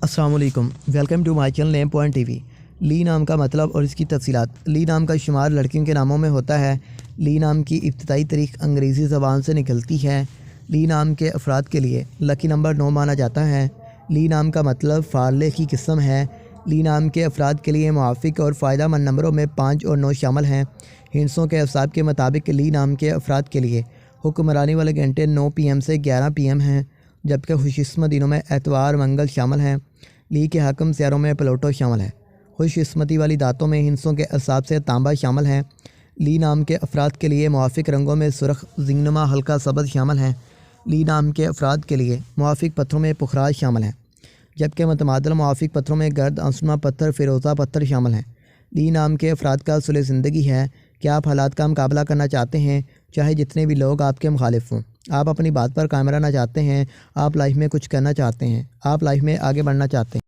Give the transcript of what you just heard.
السلام علیکم، welcome to my channel name point T V. لی نام کا مطلب اور اس کی تفصیلات۔ لی نام کا شمار لڑکیوں کے ناموں میں ہوتا ہے۔ لی نام کی ابتدائی تاریخ انگریزی زبان سے نکلتی ہے۔ لی نام کے افراد کے لیے لکی نمبر 9 مانا جاتا ہے۔ لی نام کا مطلب فارلے کی قسم ہے۔ لی نام کے افراد کے لیے موافق اور فائدہ مند نمبروں میں 5 اور 9 شامل ہیں۔ ہندسوں کے اعصاب کے مطابق لی نام کے افراد کے لیے حکمرانی والے گھنٹے 9 PM سے 11 PM ہیں، جبکہ خوش قسمت دنوں میں اتوار منگل شامل ہیں۔ لی کے حاکم سیاروں میں پلوٹو شامل ہے۔ خوش قسمتی والی دھاتوں میں ہندسوں کے اعصاب سے تانبا شامل ہیں۔ لی نام کے افراد کے لیے موافق رنگوں میں سرخ، زنگنما، ہلکا سبز شامل ہیں۔ لی نام کے افراد کے لیے موافق پتھروں میں پخراج شامل ہیں، جبکہ متبادل موافق پتھروں میں گرد، آسما پتھر، فیروزہ پتھر شامل ہیں۔ لی نام کے افراد کا اصول زندگی ہے کہ آپ حالات کا مقابلہ کرنا چاہتے ہیں، چاہے جتنے بھی لوگ آپ کے مخالف ہوں۔ آپ اپنی بات پر قائم رہنا چاہتے ہیں، آپ لائف میں کچھ کرنا چاہتے ہیں، آپ لائف میں آگے بڑھنا چاہتے ہیں۔